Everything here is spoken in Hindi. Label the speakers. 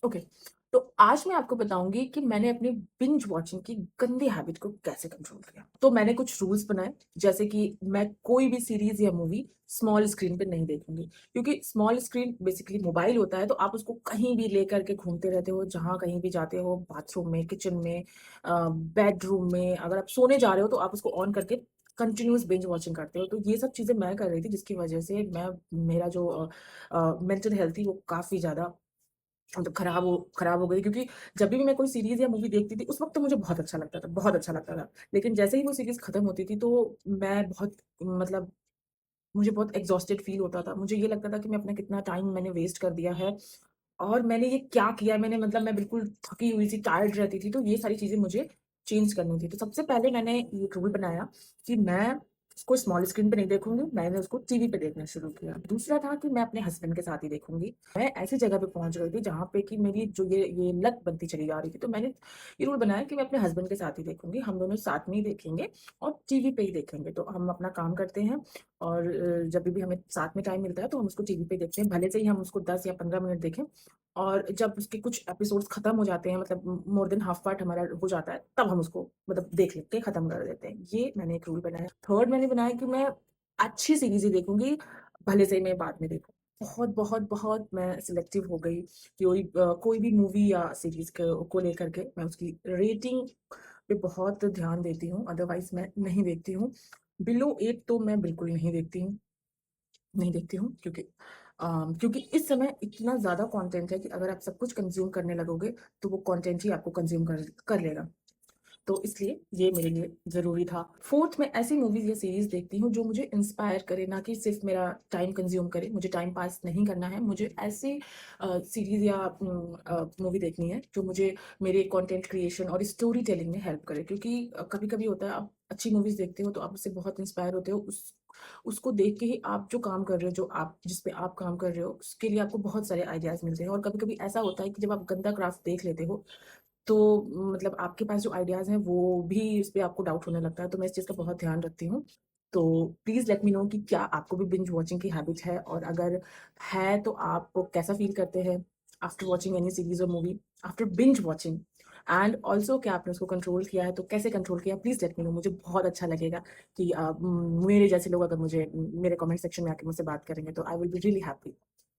Speaker 1: ओके। तो आज मैं आपको बताऊँगी कि मैंने अपनी बिंज वॉचिंग की गंदी हैबिट को कैसे कंट्रोल किया। तो मैंने कुछ रूल्स बनाए, जैसे कि मैं कोई भी सीरीज़ या मूवी स्मॉल स्क्रीन पे नहीं देखूँगी, क्योंकि स्मॉल स्क्रीन बेसिकली मोबाइल होता है, तो आप उसको कहीं भी लेकर के घूमते रहते हो, जहाँ कहीं भी जाते हो, बाथरूम में, किचन में, बेडरूम में, अगर आप सोने जा रहे हो, तो आप उसको ऑन करके कंटिन्यूअस बिंज वॉचिंग करते हो। तो ये सब चीज़ें मैं कर रही थी, जिसकी वजह से मेरा जो मेंटल हेल्थ थी, वो काफ़ी ज़्यादा मतलब खराब हो गई, क्योंकि जब भी मैं कोई सीरीज़ या मूवी देखती थी, उस वक़्त तो मुझे बहुत अच्छा लगता था, बहुत अच्छा लगता था। लेकिन जैसे ही वो सीरीज़ खत्म होती थी, तो मैं बहुत मतलब मुझे बहुत एग्ज़ॉस्टेड फ़ील होता था। मुझे ये लगता था कि मैं अपना कितना टाइम मैंने वेस्ट कर दिया है और मैंने ये क्या किया? मैंने मतलब मैं बिल्कुल थकी हुई सी, टायर्ड रहती थी, तो ये सारी चीज़ें मुझे चेंज करनी थी। तो सबसे पहले मैंने ये रूल बनाया कि मैं उसको स्मॉल स्क्रीन पे नहीं देखूँगी, मैंने उसको टीवी पे देखना शुरू किया। दूसरा था कि मैं अपने हस्बैंड के साथ ही देखूँगी। मैं ऐसी जगह पे पहुँच गई थी जहाँ पे कि मेरी जो ये लत बनती चली जा रही थी, तो मैंने ये रूल बनाया कि मैं अपने हस्बैंड के साथ ही देखूँगी। हम दोनों साथ में ही देखेंगे और टीवी पे ही देखेंगे। तो हम अपना काम करते हैं और जब भी हमें साथ में टाइम मिलता है, तो हम उसको टीवी पे देखते हैं। भले से ही हम उसको 10 या 15 मिनट देखें, और जब उसके कुछ एपिसोड्स खत्म हो जाते हैं, मतलब मोर देन हाफ पार्ट हमारा हो जाता है, तब हम उसको मतलब देख लेते हैं, खत्म कर देते हैं। ये मैंने एक रूल बनाया। थर्ड मैंने बनाया कि मैं अच्छी सीरीज़ें देखूँगी, भले से ही मैं बाद में देखूँ। बहुत मैं सिलेक्टिव हो गई। कोई भी मूवी या सीरीज़ को लेकर के मैं उसकी रेटिंग पे बहुत ध्यान देती हूँ, अदरवाइज़ मैं नहीं देखती हूँ। बिलो 8 तो मैं बिल्कुल नहीं देखती हूँ, क्योंकि इस समय इतना ज़्यादा कंटेंट है कि अगर आप सब कुछ कंज़्यूम करने लगोगे, तो वो कंटेंट ही आपको कंज़्यूम कर कर लेगा। तो इसलिए ये मेरे लिए ज़रूरी था। 4th मैं ऐसी मूवीज़ या सीरीज़ देखती हूँ जो मुझे इंस्पायर करे, ना कि सिर्फ़ मेरा टाइम कंज़्यूम करे। मुझे टाइम पास नहीं करना है, मुझे ऐसी सीरीज़ या मूवी देखनी है जो मुझे मेरे कंटेंट क्रिएशन और स्टोरी टेलिंग में हेल्प करे। क्योंकि कभी-कभी होता है, आप अच्छी मूवीज़ देखते हो तो आप उससे बहुत इंस्पायर होते हो। उसको देख के ही आप जो काम कर रहे हो, जो आप जिस पे आप काम कर रहे हो, उसके लिए आपको बहुत सारे आइडियाज़ मिलते हैं। और कभी-कभी ऐसा होता है कि जब आप गंदा क्राफ्ट देख लेते हो, तो मतलब आपके पास जो आइडियाज़ हैं, वो भी उस पे आपको डाउट होने लगता है, तो मैं इस चीज़ का बहुत ध्यान रखती हूँ। तो प्लीज़ लेट मी नो कि क्या आपको भी बिंज वॉचिंग की हैबिट है, और अगर है तो आप कैसा फ़ील करते हैं आफ्टर वॉचिंग एनी सीरीज़ और movie, after binge watching? And also क्या आपने उसको कंट्रोल किया है, तो कैसे कंट्रोल किया? प्लीज़ लेट मी नो, मुझे बहुत अच्छा लगेगा कि मेरे जैसे लोग अगर मुझे मेरे कमेंट सेक्शन में आके मुझसे बात करेंगे, तो I will be really happy.